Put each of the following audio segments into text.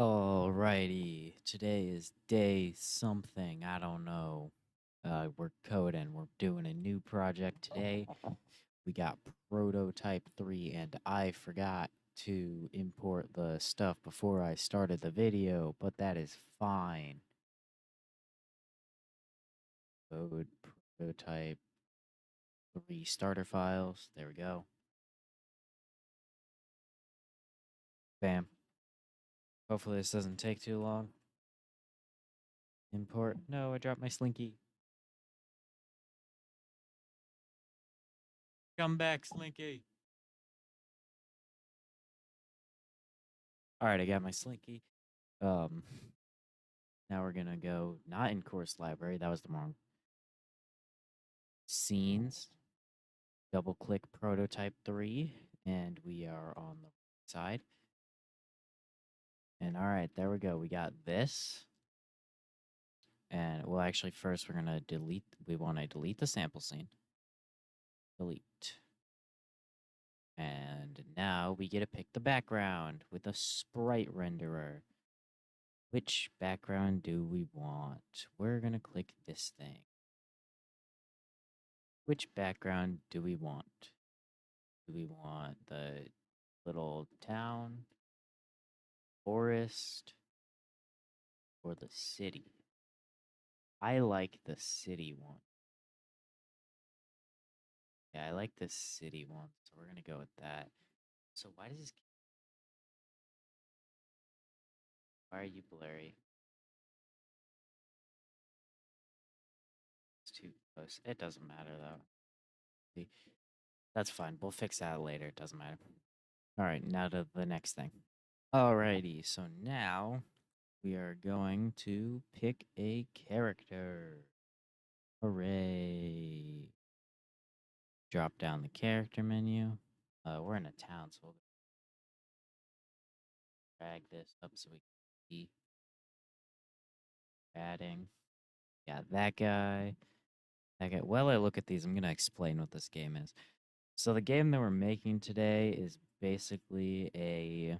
Alrighty, today is day something, I don't know. We're coding, we're doing a new project today. We got Prototype 3, and I forgot to import the stuff before I started the video, but that is fine. Code Prototype 3 starter files, there we go. Bam. Hopefully this doesn't take too long. Import, no, I dropped my Slinky. Come back, Slinky. All right, I got my Slinky. Um, Now we're gonna go not in course library. That was the wrong scenes. Double click prototype 3, and we are on the side. And all right, there we go. We got this. And well, actually, first we're gonna delete. We want to delete the sample scene. Delete. And now we get to pick the background with a sprite renderer. Which background do we want? We're gonna click this thing. Which background do we want? Do we want the little town, forest, or the city? I like the city one. Yeah, I like the city one, so we're gonna go with that. So why does this? Why are you blurry? It's too close. It doesn't matter though. See, that's fine. We'll fix that later. It doesn't matter. All right, now to the next thing. Alrighty, so now we are going to pick a character. Hooray! Drop down the character menu. We're in a town, so we'll drag this up so we can see adding. Got that guy. That guy. While I look at these, I'm gonna explain what this game is. So the game that we're making today is basically a.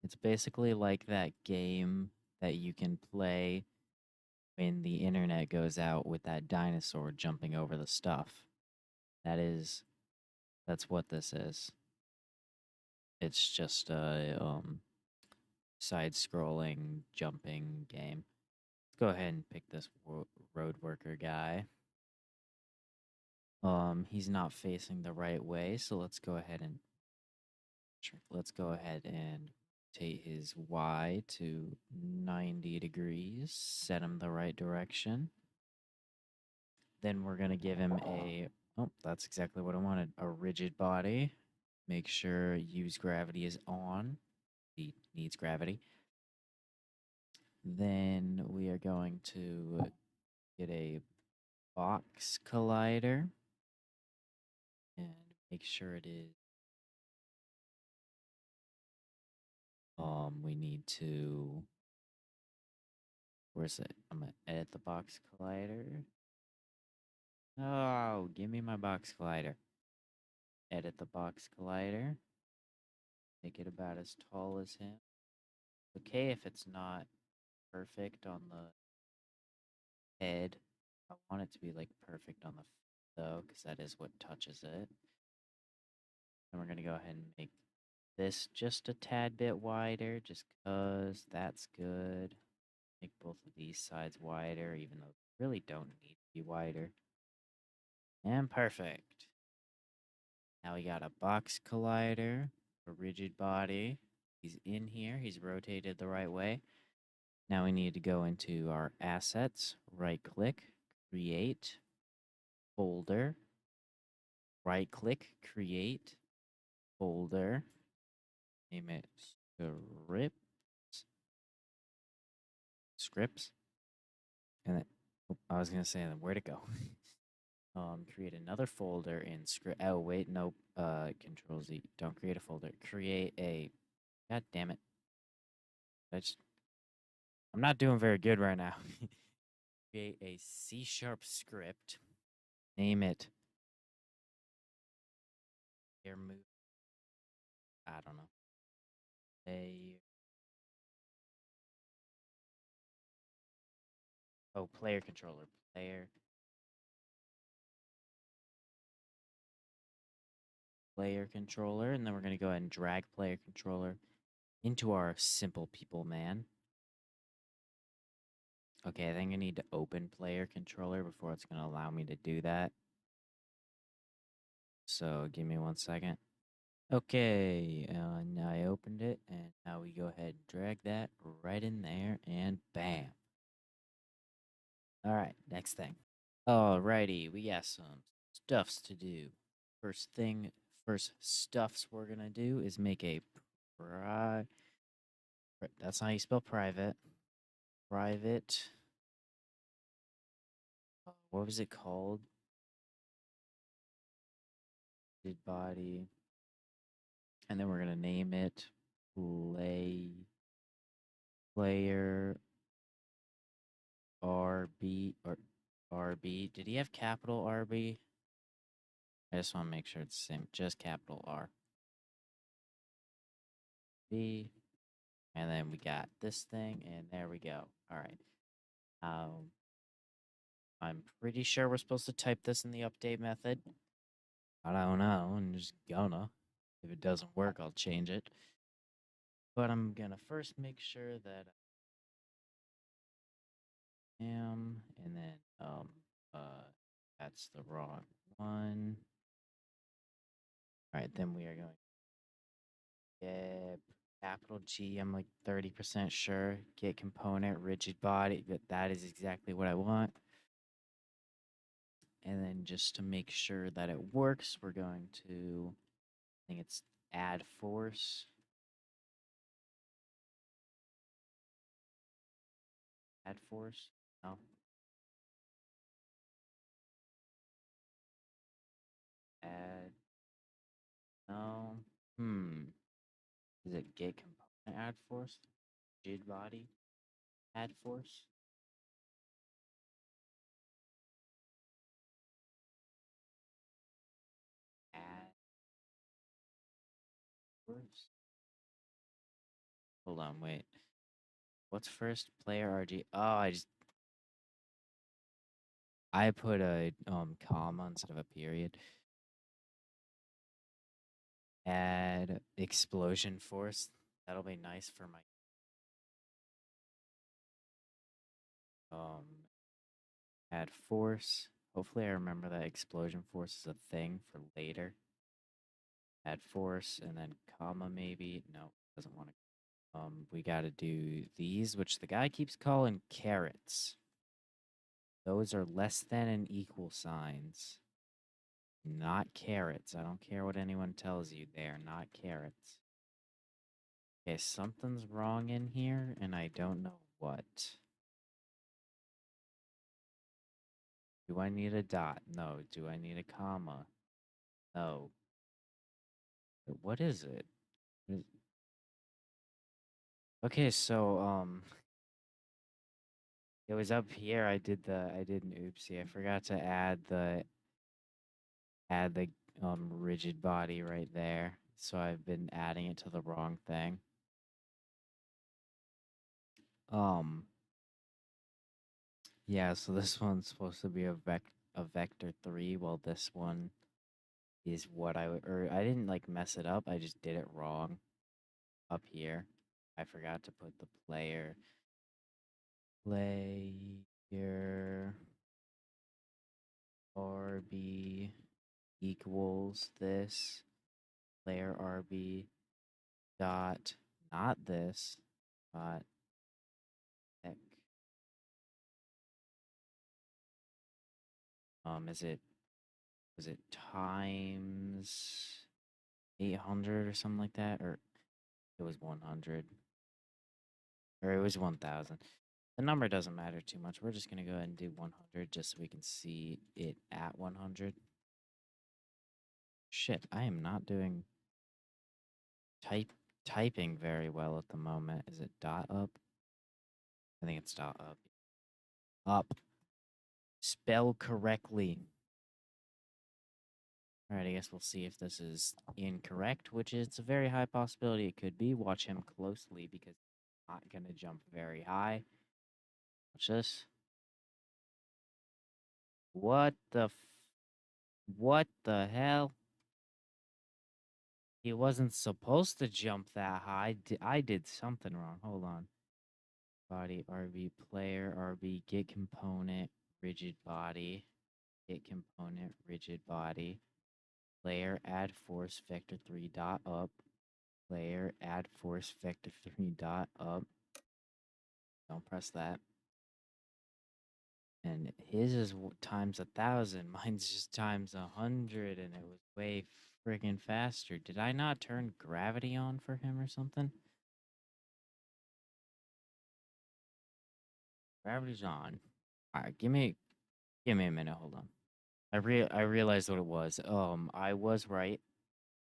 It's basically like that game that you can play when the internet goes out with that dinosaur jumping over the stuff. That's what this is. It's just a side-scrolling jumping game. Let's go ahead and pick this road worker guy. He's not facing the right way, so let's go ahead and rotate his Y to 90 degrees, set him the right direction. Then we're gonna give him oh, that's exactly what I wanted, a rigid body. Make sure use gravity is on. He needs gravity. Then we are going to get a box collider and make sure it is. We need to. Where's it? I'm gonna edit the box collider. Oh, give me my box collider. Edit the box collider. Make it about as tall as him. Okay, if it's not perfect on the head, I want it to be like perfect on the though, because that is what touches it. And we're gonna go ahead and make this just a tad bit wider, just cause that's good. Make both of these sides wider, even though they really don't need to be wider. And perfect. Now we got a box collider, a rigid body. He's in here, he's rotated the right way. Now we need to go into our assets, right click, create, folder, right click, create, folder, name it scripts, and then, I was gonna say, then where'd it go? Create another folder in script. Oh wait, nope. Control Z. Don't create a folder. Create a. God damn it. I'm not doing very good right now. Create a C# script. Name it. Air move. I don't know. Oh, player controller. Player controller. And then we're going to go ahead and drag player controller into our simple people man. Okay, I think I need to open player controller before it's going to allow me to do that. So give me 1 second. Okay, now I opened it, and now we go ahead and drag that right in there, and bam. All right, next thing. Alrighty, we got some stuffs to do. First stuffs we're gonna do is make a that's how you spell private. Private. What was it called? Did body. And then we're gonna name it player RB or RB. Did he have capital RB? I just want to make sure it's the same. Just capital R. B. And then we got this thing, and there we go. All right. I'm pretty sure we're supposed to type this in the update method. I don't know. I'm just gonna. If it doesn't work, I'll change it. But I'm gonna first make sure that I am, and then that's the wrong one. All right, then we are going to get capital G. I'm like 30% sure. Get component, rigid body. That is exactly what I want. And then just to make sure that it works, we're going to, I think it's add force. Add force? No. Add, no. Is it get component add force? Rigid body add force? Add force? Hold on, wait. What's first? Player RG. Oh, I put a comma instead of a period. Add explosion force. That'll be nice for my add force. Hopefully I remember that explosion force is a thing for later. Add force and then comma maybe. No, doesn't want to. We got to do these, which the guy keeps calling carets. Those are less than and equal signs. Not carets. I don't care what anyone tells you. They are not carets. Okay, something's wrong in here, and I don't know what. Do I need a dot? No. Do I need a comma? No. What is it? Okay, so it was up here. I did an oopsie. I forgot to add the rigid body right there. So I've been adding it to the wrong thing. Yeah, so this one's supposed to be a vector 3, while this one is what I didn't like mess it up. I just did it wrong up here. I forgot to put the player RB equals this player RB dot not this dot heck. Was it times 800 or something like that, or it was 100, or it was 1000. The number doesn't matter too much. We're just gonna go ahead and do 100 just so we can see it at 100. Shit, I am not doing typing very well at the moment. Is it dot up? I think it's dot up. Up. Spell correctly. All right, I guess we'll see if this is incorrect, which is a very high possibility it could be. Watch him closely because he's not going to jump very high. Watch this. What the what the hell? He wasn't supposed to jump that high. I did something wrong. Hold on. Body, RB, player, RB, get component, rigid body, get component, rigid body, player, add force, vector 3 dot up, player, add force, vector 3 dot up. Don't press that. And his is times 1,000. Mine's just times 100, and it was way friggin' faster. Did I not turn gravity on for him or something? Gravity's on. All right, give me a minute. Hold on. I realized what it was. I was right,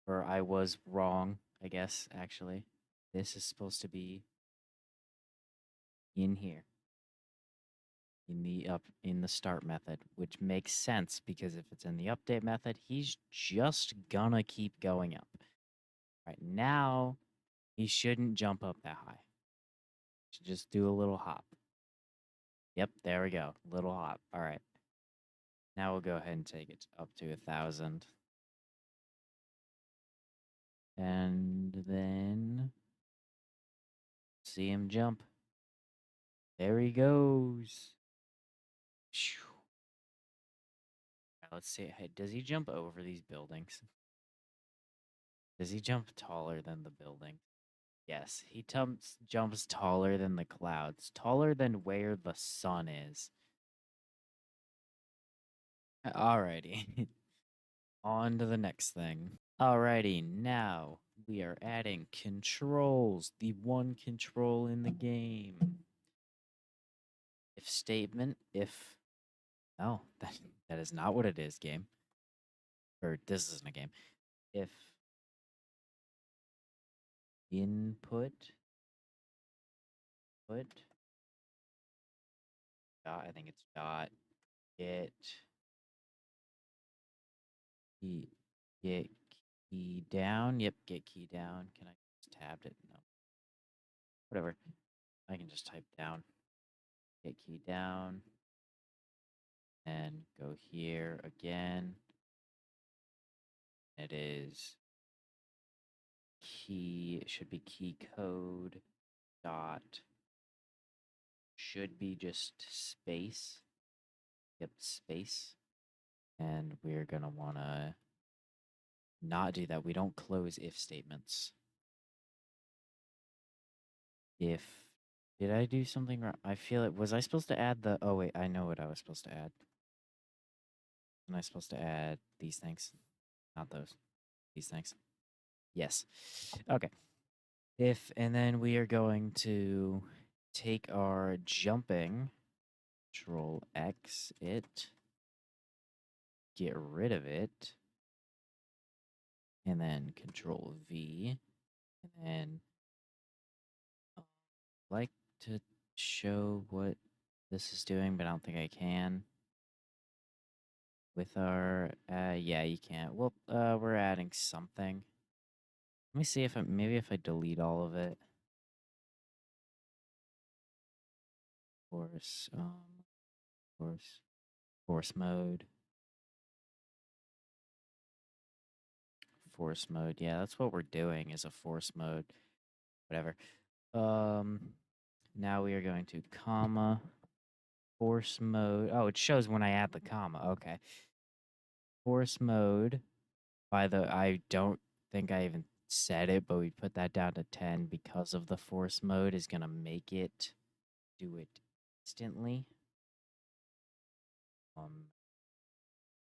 or I was wrong. I guess actually, this is supposed to be in here. In the start method, which makes sense because if it's in the update method, he's just gonna keep going up. Right now, he shouldn't jump up that high. Should just do a little hop. Yep, there we go. Little hop. All right. Now we'll go ahead and take it up to 1,000. And then see him jump. There he goes. Let's see. Hey, does he jump over these buildings? Does he jump taller than the building? Yes, he jumps taller than the clouds, taller than where the sun is. Alrighty. On to the next thing. Alrighty, now we are adding controls, the one control in the game. If statement, if... No, that is not what it is, game. Or this isn't a game. If input, put, dot, I think it's dot, get key down. Yep, get key down. Can I just tabbed it? No. Whatever. I can just type down. Get key down. And go here again. It is key. It should be key code dot. Should be just space. Yep, space. And we're going to want to not do that. We don't close if statements. If, did I do something wrong? I feel it. Was I supposed to add the, oh wait, I know what I was supposed to add. Am I supposed to add these things? Not those. These things. Yes. Okay. If, and then we are going to take our jumping, Control X it, get rid of it, and then Control V, and then I'd like to show what this is doing, but I don't think I can. With our, yeah, you can't. Well, we're adding something. Let me see if maybe if I delete all of it. Force, force mode. Force mode. Yeah, that's what we're doing is a force mode. Whatever. Now we are going to comma force mode. Oh, it shows when I add the comma. Okay. Force mode. I don't think I even said it, but we put that down to 10 because of the force mode is going to make it do it instantly.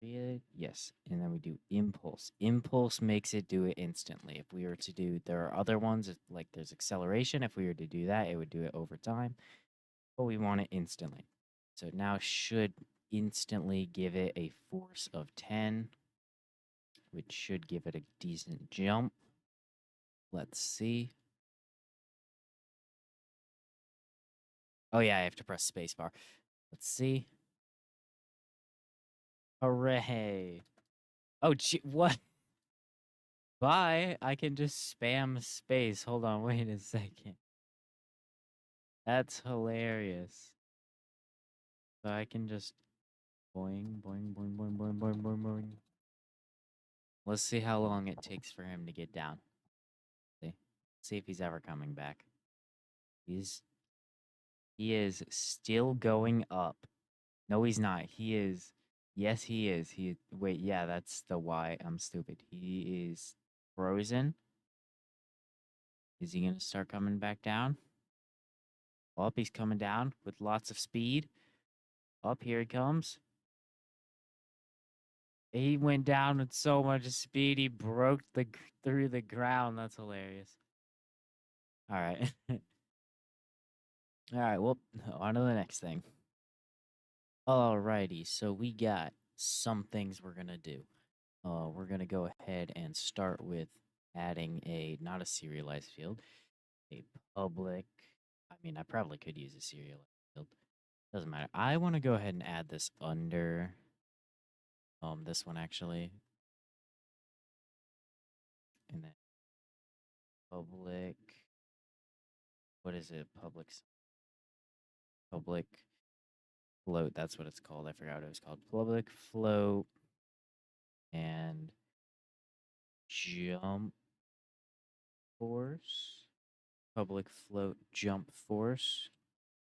Yes, and then we do impulse. Impulse makes it do it instantly. If we were to do, there are other ones, like there's acceleration. If we were to do that, it would do it over time, but we want it instantly. So now should instantly give it a force of 10, which should give it a decent jump. Let's see. Oh yeah, I have to press spacebar. Let's see. Hooray. Oh, gee, what? Bye. I can just spam space. Hold on, wait a second. That's hilarious. So I can just Boing, boing, boing, boing, boing, boing, boing, boing. Let's see how long it takes for him to get down. See if he's ever coming back. He is still going up. No, he's not. He is. Yes, he is. Wait, yeah, that's the why. I'm stupid. He is frozen. Is he gonna start coming back down? Up, he's coming down with lots of speed. Up, here he comes. He went down with so much speed, he broke through the ground. That's hilarious. All right. All right, well, on to the next thing. Alrighty, so we got some things we're gonna do. We're gonna go ahead and start with adding not a serialized field, a public. I mean, I probably could use a serialized field. Doesn't matter. I want to go ahead and add this under this one actually, and then public. What is it? Public float. That's what it's called. I forgot what it was called. Public float and jump force. Public float jump force.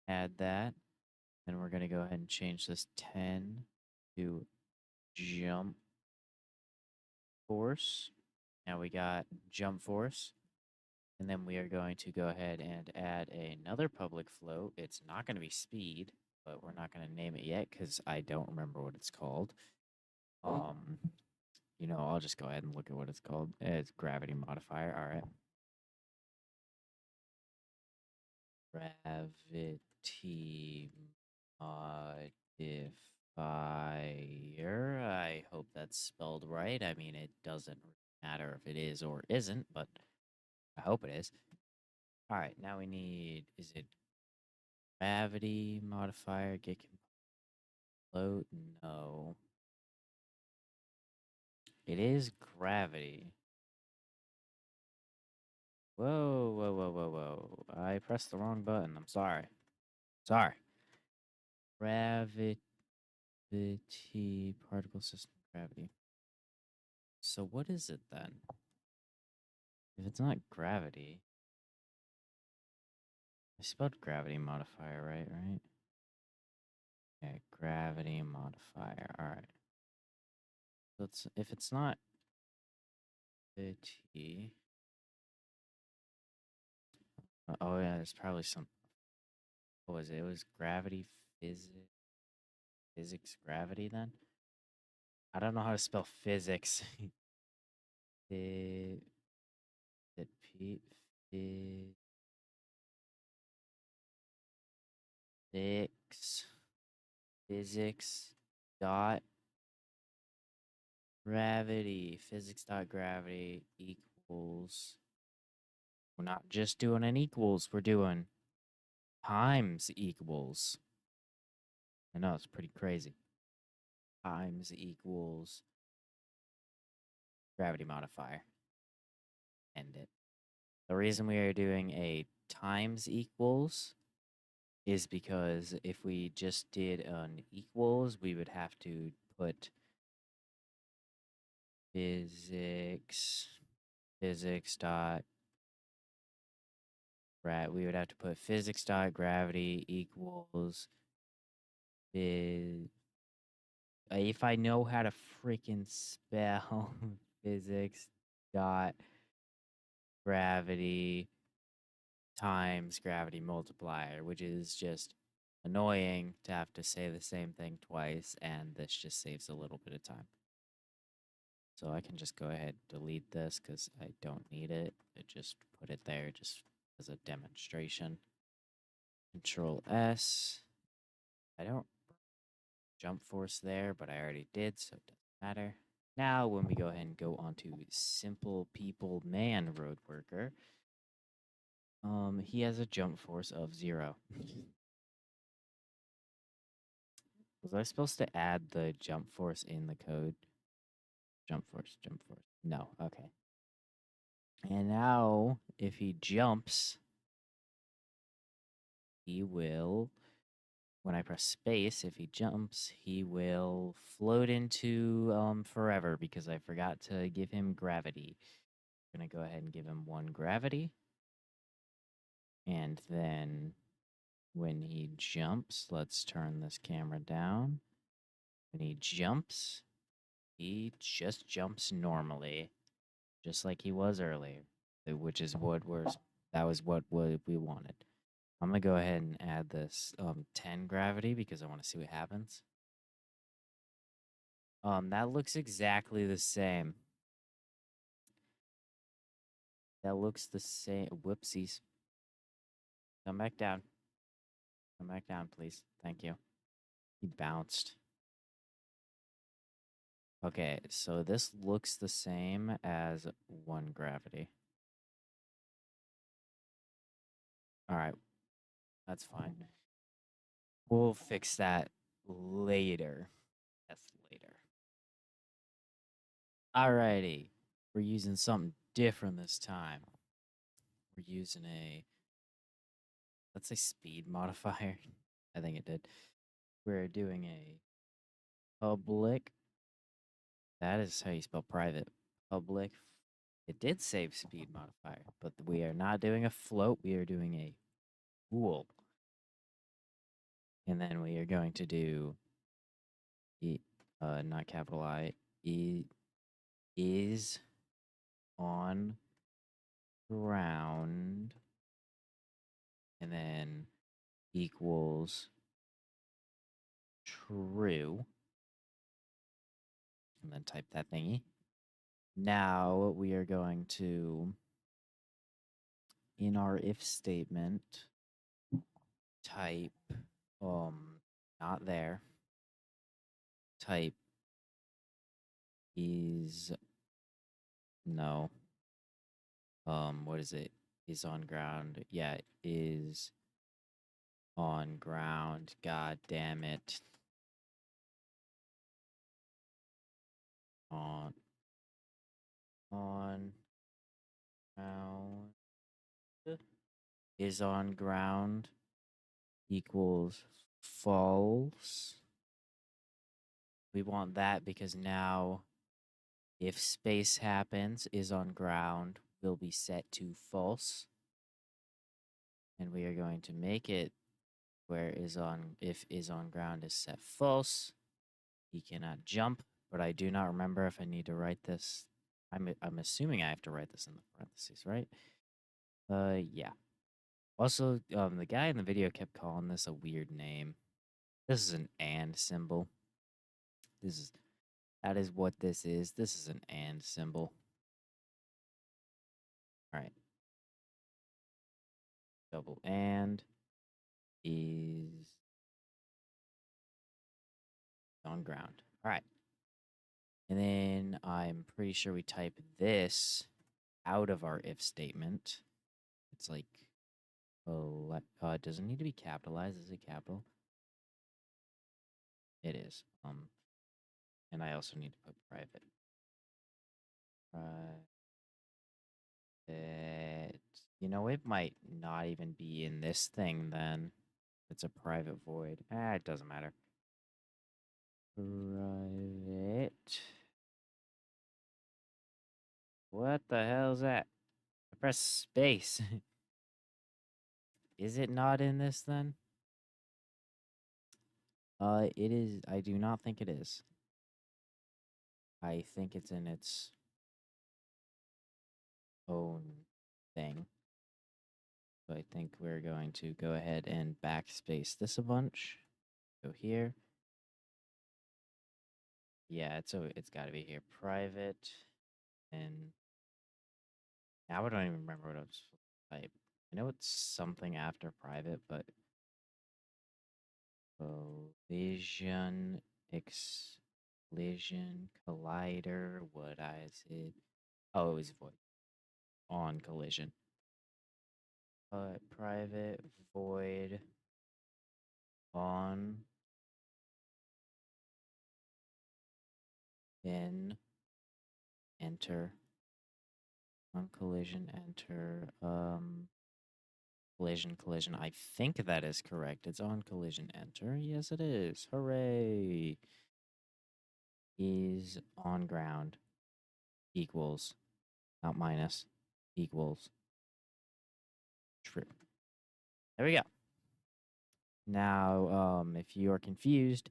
Add that. Then we're going to go ahead and change this 10 to jump force. Now we got jump force. And then we are going to go ahead and add another public float. It's not going to be speed, but we're not going to name it yet because I don't remember what it's called. I'll just go ahead and look at what it's called. It's gravity modifier. All right. Gravity modifier. I hope that's spelled right. I mean, it doesn't matter if it is or isn't, but I hope it is. All right, now we need, is it gravity modifier, get float? No. It is gravity. Whoa, whoa, whoa, whoa, whoa. I pressed the wrong button. I'm sorry. Sorry. Gravity particle system gravity. So what is it then? If it's not gravity, I spelled gravity modifier right? Okay, gravity modifier. All right. So if it's not gravity. Oh yeah, there's probably some. What was it? It was gravity physics gravity then. I don't know how to spell physics. It P physics dot gravity physics dot gravity equals. We're not just doing an equals. We're doing times equals. I know it's pretty crazy. Times equals gravity modifier. End it. The reason we are doing a times equals is because if we just did an equals, we would have to put physics dot we would have to put physics dot gravity equals if I know how to freaking spell physics dot gravity times gravity multiplier, which is just annoying to have to say the same thing twice, and this just saves a little bit of time. So I can just go ahead and delete this because I don't need it. I just put it there just as a demonstration. Control S. I don't jump force there, but I already did, so it doesn't matter. Now, when we go ahead and go onto Simple People Man Road Worker, he has a jump force of 0. Was I supposed to add the jump force in the code? Jump force. No, okay. And now, if he jumps, he will when I press space, if he jumps, he will float into forever because I forgot to give him gravity. I'm gonna go ahead and give him 1 gravity. And then when he jumps, let's turn this camera down. When he jumps, he just jumps normally, just like he was earlier, which is what we wanted. I'm gonna go ahead and add this 10 gravity because I want to see what happens. That looks exactly the same. That looks the same. Whoopsies. Come back down. Come back down, please. Thank you. He bounced. Okay, so this looks the same as 1 gravity. All right, that's fine. We'll fix that later. That's later. Alrighty. We're using something different this time. We're using let's say speed modifier. I think it did. We're doing a public. That is how you spell private. Public. It did save speed modifier, but we are not doing a float. We are doing a pool. And then we are going to do not capital I, is on ground, and then equals true, and then type that thingy. Now we are going to, in our if statement, type, not there, type is, no, what is it? Is on ground. Yeah, is on ground. God damn it. On ground. Is on ground equals false. We want that because now if space happens, is on ground will be set to false. And we are going to make it where if is on ground is set false, he cannot jump, but I do not remember if I need to write this. I'm assuming I have to write this in the parentheses, right? Yeah. Also, the guy in the video kept calling this a weird name. This is an and symbol. That is what this is. This is an and symbol. All right. Double and is on ground. All right. And then I'm pretty sure we type this out of our if statement. It's like, it doesn't need to be capitalized. Is it capital? It is. And I also need to put private. Private. You know, it might not even be in this thing then. It's a private void. It doesn't matter. Private. What the hell is that? I press space. Is it not in this then? It is. I do not think it is. I think it's in its own thing. So I think we're going to go ahead and backspace this a bunch. Go here. Yeah, it's got to be here. Private, and now I don't even remember what I was supposed to type. I know it's something after private, but collision, collision, collider. What I said? Oh, it was void on collision. Private void on then enter on collision enter collision, collision. I think that is correct. It's on collision enter. Yes, it is. Hooray. Is on ground equals, not minus, equals true. There we go. Now, if you are confused,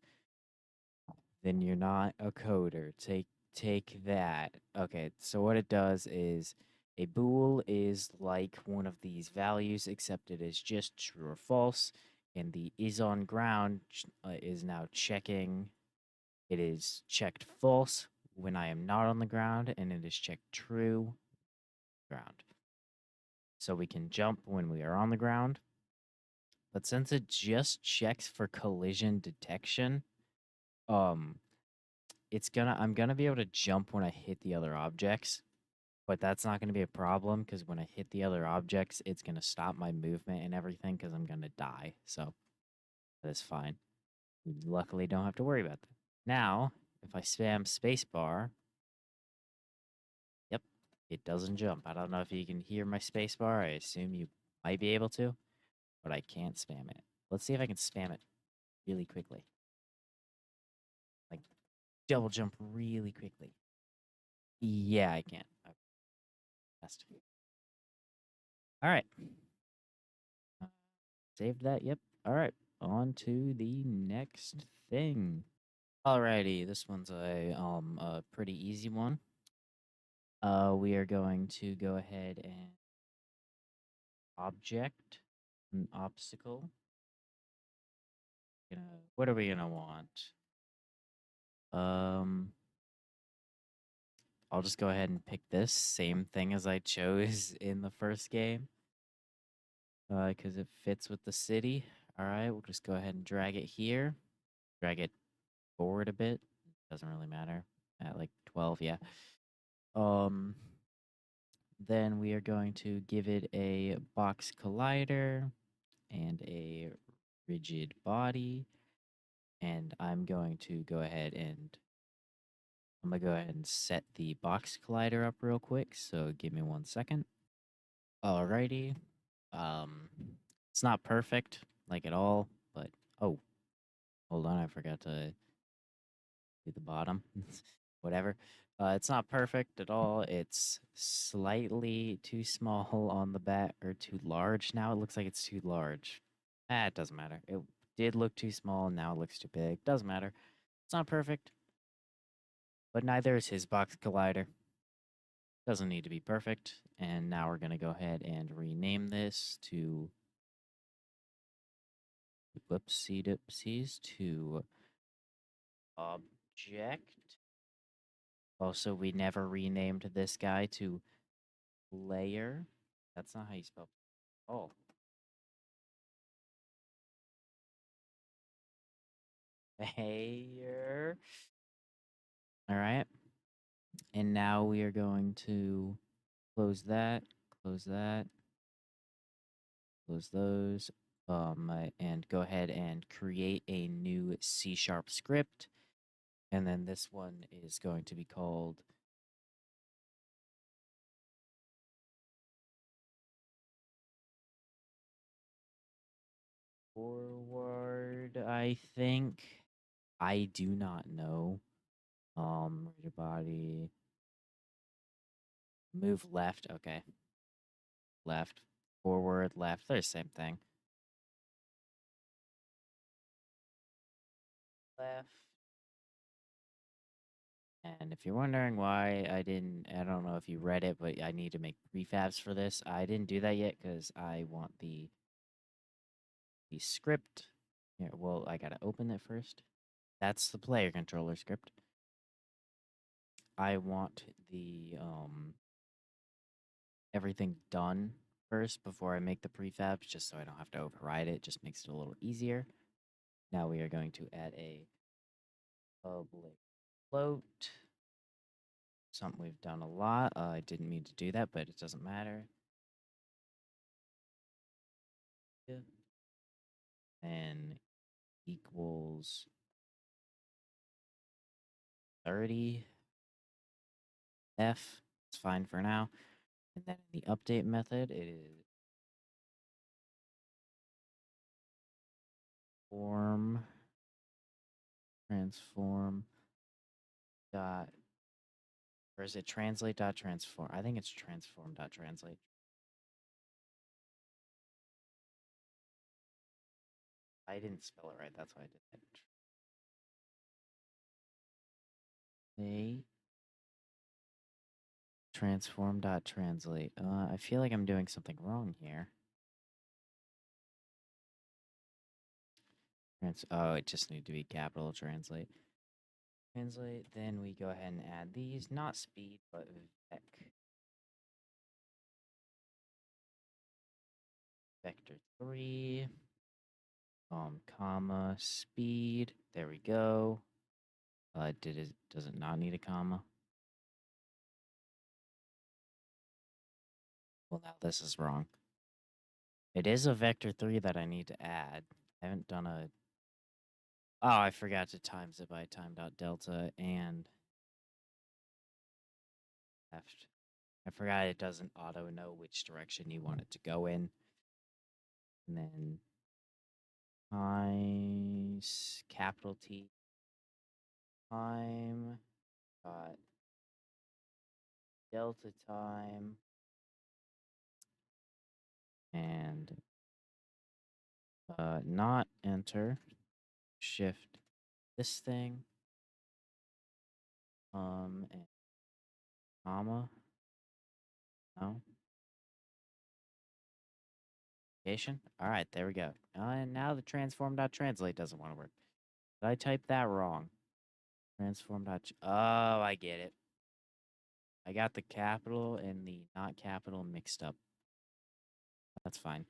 then you're not a coder. Take that. Okay, so what it does is a bool is like one of these values, except it is just true or false, and the is on ground is now checking. It is checked false when I am not on the ground, and it is checked true ground. So we can jump when we are on the ground, but since it just checks for collision detection, um, I'm gonna be able to jump when I hit the other objects, but that's not gonna be a problem because when I hit the other objects, it's gonna stop my movement and everything because I'm gonna die. So that is fine. We luckily don't have to worry about that. Now, if I spam spacebar, yep, it doesn't jump. I don't know if you can hear my spacebar. I assume you might be able to, but I can't spam it. Let's see if I can spam it really quickly. Like double jump really quickly. Yeah, I can. Okay. Best. All right. Saved that. Yep. All right. On to the next thing. Alrighty, this one's a pretty easy one. We are going to go ahead and object an obstacle. What are we gonna want? I'll just go ahead and pick this same thing as I chose in the first game. Because it fits with the city. All right, we'll just go ahead and drag it here. Drag it forward a bit. Doesn't really matter. At like 12, yeah. Then we are going to give it a box collider and a rigid body. And I'm going to go ahead and set the box collider up real quick. So give me 1 second. Alrighty. Um, it's not perfect, like at all, but oh, hold on, I forgot to do the bottom. Whatever. It's not perfect at all. It's slightly too small on the back, or too large. Now it looks like it's too large. It doesn't matter. It did look too small, and now it looks too big. Doesn't matter. It's not perfect, but neither is his box collider. Doesn't need to be perfect. And now we're gonna go ahead and rename this to whoopsie doopsies to object. Also, we never renamed this guy to layer. That's not how you spell. Oh. Layer. All right. And now we are going to close that, close that, close those, and go ahead and create a new C# script. And then this one is going to be called forward, I think. I do not know. Your body. Move left. Okay. Left. Forward, left. They're the same thing. Left. And if you're wondering why I don't know if you read it, but I need to make prefabs for this. I didn't do that yet because I want the script. Here, well, I gotta open it first. That's the player controller script. I want the everything done first before I make the prefabs, just so I don't have to override it. Just makes it a little easier. Now we are going to add a public float. Something we've done a lot. I didn't mean to do that, but it doesn't matter. Yeah. And equals 30 F. It's fine for now. And then in the update method, it is transform dot, or is it translate dot transform? I think it's transform dot translate. I didn't spell it right. That's why I did that. They transform dot translate. I feel like I'm doing something wrong here. Oh, it just need to be capital translate. Translate. Then we go ahead and add these, not speed, but vec. Vector 3. Comma speed. There we go. Does it not need a comma? Well, now this is wrong. It is a vector 3 that I need to add. I haven't done a... Oh, I forgot to times it by time dot delta and left. I forgot it doesn't auto know which direction you want it to go in. And then times capital T time dot delta time and not enter, shift this thing, and comma, no, location. All right, there we go. And now the transform.translate doesn't want to work. Did I type that wrong? Transform. Oh, I get it. I got the capital and the not capital mixed up. That's fine.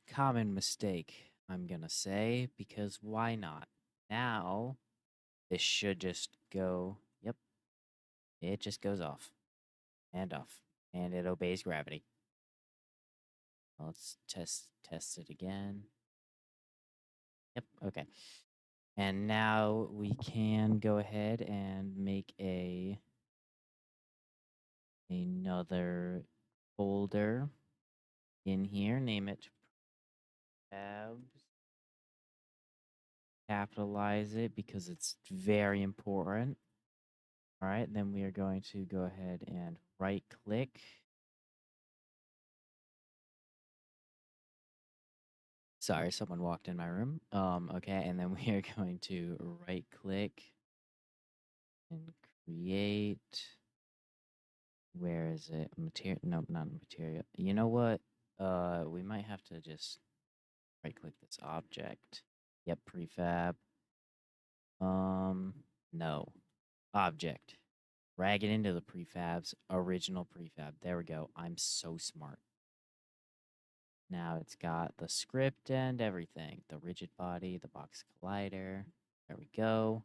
Common mistake, I'm gonna say, because why not? Now, this should just go, yep, it just goes off and off, and it obeys gravity. Let's test it again. Yep, okay. And now we can go ahead and make another folder in here, name it tabs. Capitalize it because it's very important. All right, then we are going to go ahead and right click. Sorry, someone walked in my room. Okay, and then we are going to right click and create. Where is it? Material? Nope, not material. You know what? We might have to just right click this object. Yep, prefab. No. Object. Drag it into the prefabs. Original prefab. There we go. I'm so smart. Now it's got the script and everything. The rigid body, the box collider. There we go.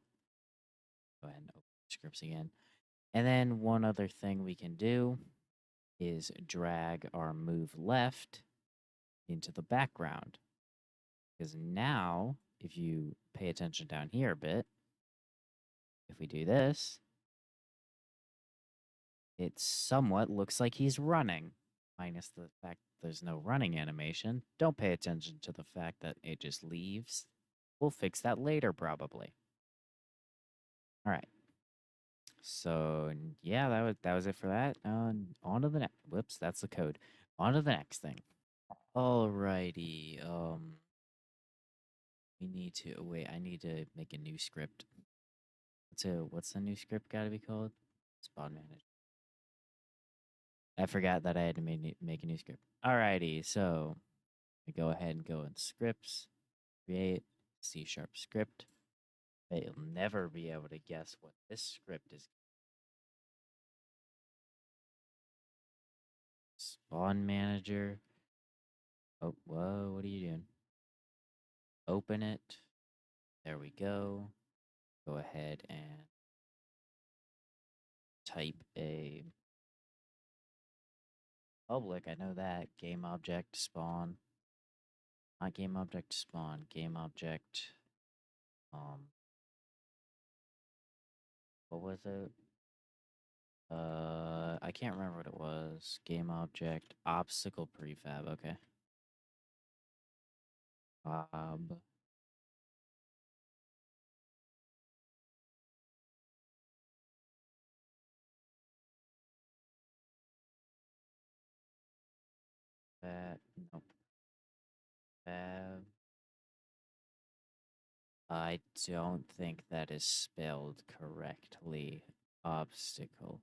Go ahead and open scripts again. And then one other thing we can do is drag our move left into the background. Because now, if you pay attention down here a bit, if we do this, it somewhat looks like he's running, minus the fact there's no running animation. Don't pay attention to the fact that it just leaves. We'll fix that later, probably. All right. So yeah, that was it for that. On to the next. Whoops, that's the code. On to the next thing. Alrighty. We need to wait. I need to make a new script. What's the new script got to be called? Spawn manager. I forgot that I had to make a new script. Alrighty, so we go ahead and go in scripts, create C# script. But you'll never be able to guess what this script is. Spawn manager. Oh, whoa, what are you doing? Open it. There we go. Go ahead and type a public. I know that. Game object spawn. Not game object spawn. Game object. What was it? I can't remember what it was. Game object obstacle prefab. Okay. Ob. Nope. Fab. I don't think that is spelled correctly. Obstacle.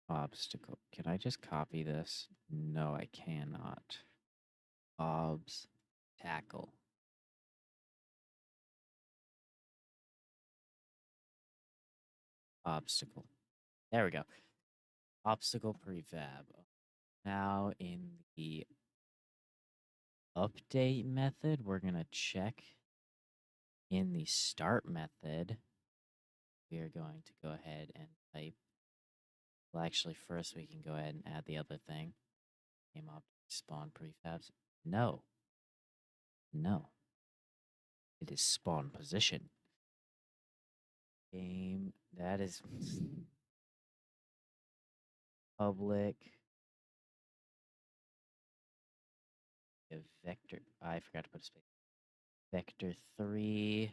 Obstacle. Can I just copy this? No, I cannot. Obs. Tackle. Obstacle. There we go. Obstacle prefab. Now in the update method, we're going to check in the start method. We are going to go ahead and type. Well, actually, first we can go ahead and add the other thing. Game object spawn prefabs. No. No. It is spawn position. Game. That is public. Vector. I forgot to put a space. Vector 3.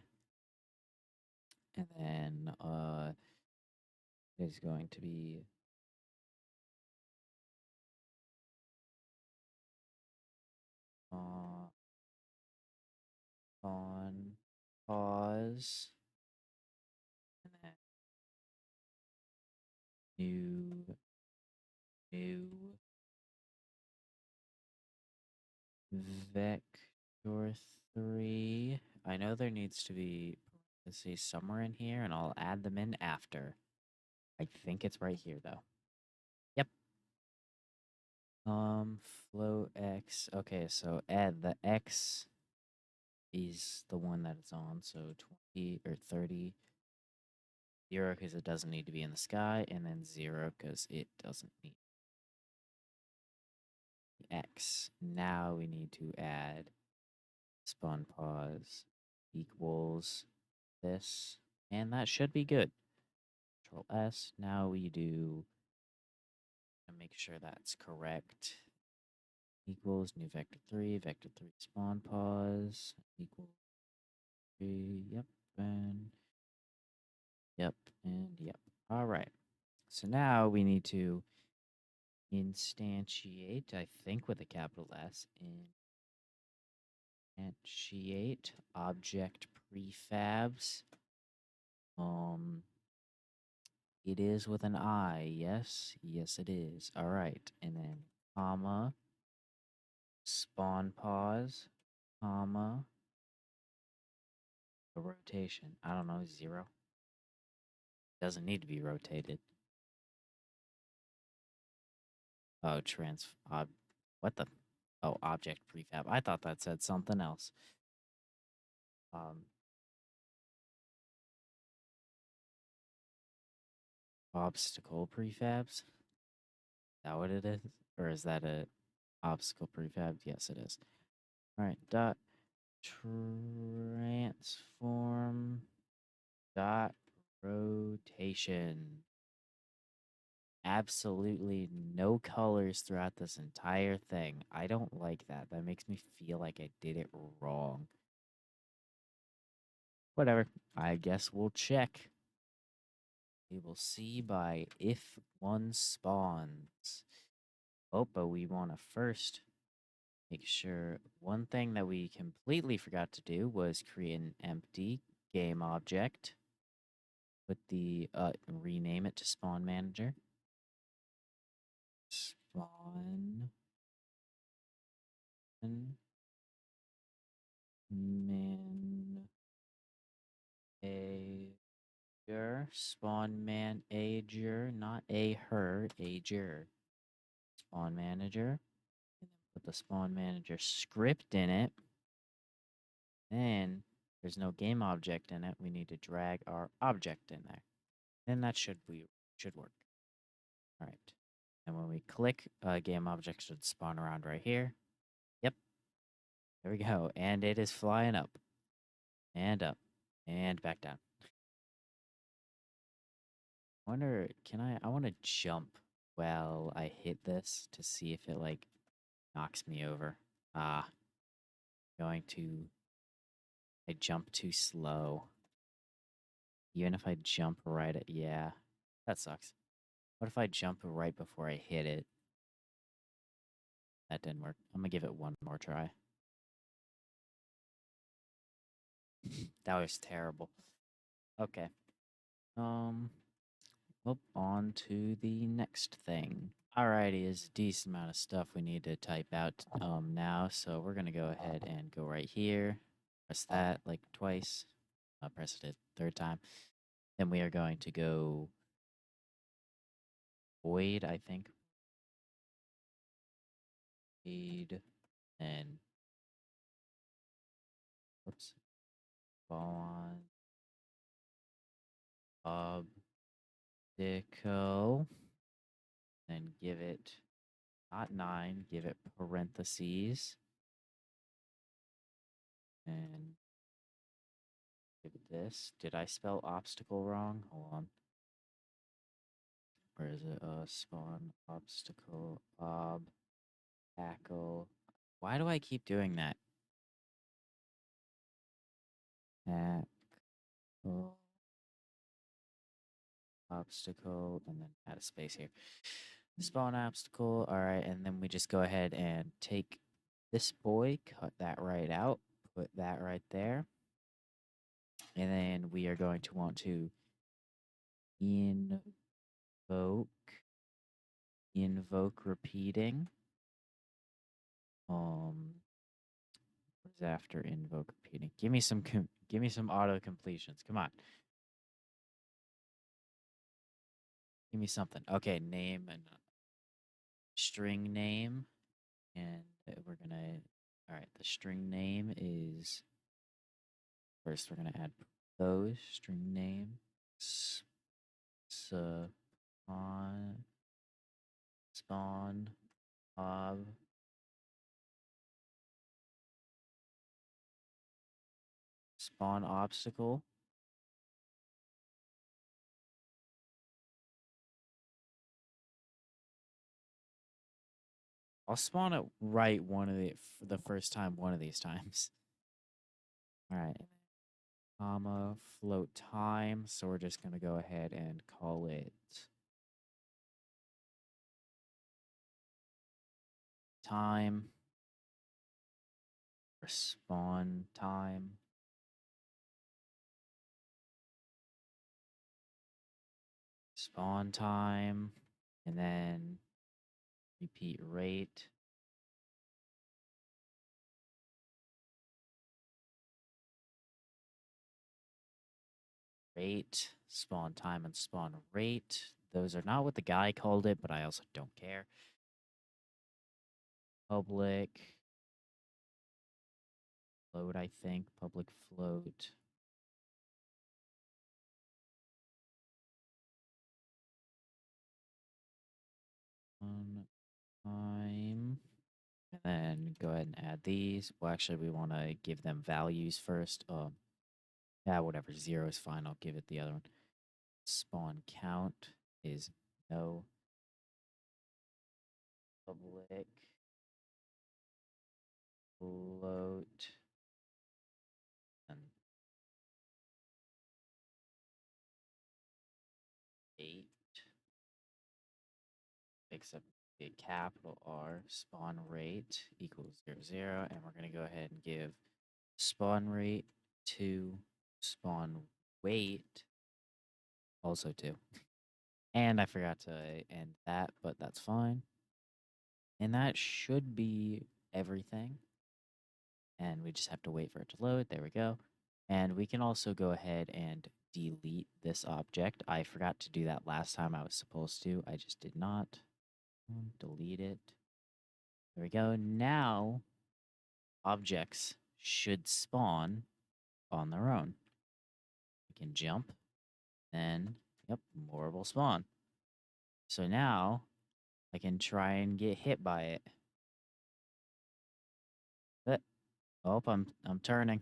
And then is going to be on pause, and then new vector 3. I know there needs to be parentheses somewhere in here, and I'll add them in after. I think it's right here though. Yep. Flow X. Okay, so add the X is the one that it's on, so 20 or 30. 0 because it doesn't need to be in the sky, and then 0 because it doesn't need X. Now we need to add spawn pause equals this, and that should be good. Control S. Now we do and make sure that's correct. Equals new vector 3, vector 3 spawn pause equals 3. Yep, and yep, and yep. All right. So now we need to instantiate, I think with a capital S, instantiate object prefabs. It is with an I, yes? Yes, it is. All right. And then comma, spawn pause, comma, a rotation. I don't know, 0. Doesn't need to be rotated. Oh, what the? Oh, object prefab. I thought that said something else. Obstacle prefabs. Is that what it is? Or is that a obstacle prefab? Yes, it is. All right. Dot transform dot rotation. Absolutely no colors throughout this entire thing. I don't like that. That makes me feel like I did it wrong. Whatever. I guess we'll check. We will see by if one spawns. Oh, but we want to first make sure one thing that we completely forgot to do was create an empty game object. Put the rename it to spawn manager. Spawn manager. Spawn manager, not a her, ager. Spawn manager. And then put the spawn manager script in it. Then there's no game object in it. We need to drag our object in there. Then that should work. All right. And when we click, game object should spawn around right here. Yep. There we go. And it is flying up. And up. And back down. Wonder, I want to jump while I hit this to see if it, like, knocks me over. Ah. going to... I jump too slow. Even if I jump right at... Yeah, that sucks. What if I jump right before I hit it? That didn't work. I'm gonna give it one more try. That was terrible. Okay. Well, on to the next thing. Alrighty, is a decent amount of stuff we need to type out now, so we're gonna go ahead and go right here. Press that like twice. Press it a third time. Then we are going to go void, I think. Void and whoops. Spawn Deco. Then give it not 9, give it parentheses. And give it this. Did I spell obstacle wrong? Hold on. Where is it? Spawn obstacle tackle. Why do I keep doing that? Tackle obstacle, and then add a space here. Spawn obstacle. All right, and then we just go ahead and take this boy, cut that right out, put that right there, and then we are going to want to invoke repeating. What is after invoke repeating? Give me some auto completions. Come on. Give me something. Okay, name and string name. And we're gonna all right, the string name is first we're gonna add those string name spawn spawn ob spawn obstacle. I'll spawn it right the first time one of these times. All right. Comma float time. So we're just gonna go ahead and call it time or spawn time. Spawn time. And then repeat rate. Rate, spawn time, and spawn rate. Those are not what the guy called it, but I also don't care. Public float, I think. Public float. On time. And then go ahead and add these. Well, actually, we want to give them values first. Yeah, whatever. 0 is fine. I'll give it the other one. Spawn count is no. Public float and 8, except a capital R, spawn rate equals 0, 0. And we're going to go ahead and give spawn rate to spawn weight also 2. And I forgot to end that, but that's fine. And that should be everything. And we just have to wait for it to load. There we go. And we can also go ahead and delete this object. I forgot to do that last time I was supposed to. I just did not. Delete it. There we go. Now, objects should spawn on their own. We can jump, and yep, more will spawn. So now, I can try and get hit by it. But, oh, I'm turning.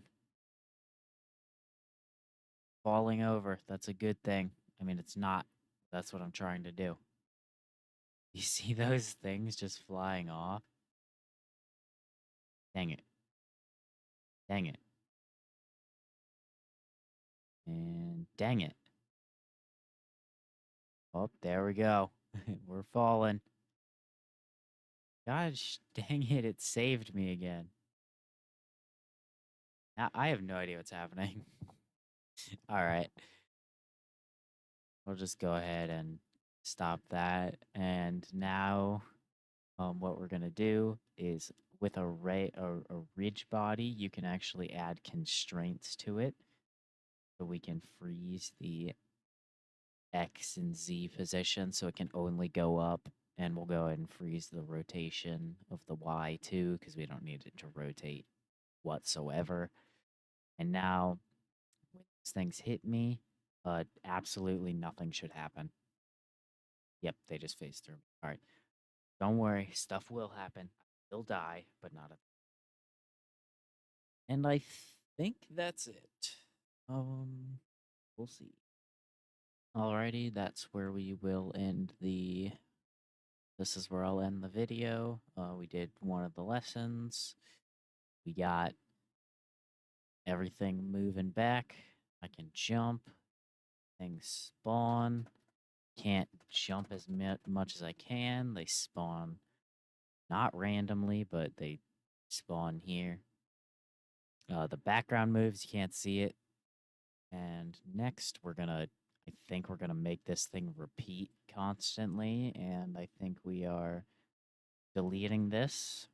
Falling over. That's a good thing. I mean, it's not. That's what I'm trying to do. You see those things just flying off? Dang it. Dang it. And dang it. Oh, there we go. We're falling. Gosh, dang it, it saved me again. Now, I have no idea what's happening. All right. We'll just go ahead and stop that. And now what we're going to do is with a ridge body, you can actually add constraints to it. So we can freeze the X and Z position so it can only go up. And we'll go ahead and freeze the rotation of the Y too, because we don't need it to rotate whatsoever. And now when these things hit me, absolutely nothing should happen. Yep, they just phased through me. All right. Don't worry, stuff will happen. He'll die, but not a. And I think that's it. We'll see. Alrighty, that's where we will end the. This is where I'll end the video. We did one of the lessons. We got everything moving back. I can jump. Things spawn. Can't jump as much as I can. They spawn not randomly, but they spawn here. The background moves, you can't see it. And next, I think we're gonna make this thing repeat constantly. And I think we are deleting this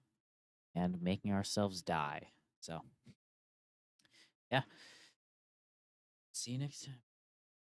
and making ourselves die. So, yeah. See you next time.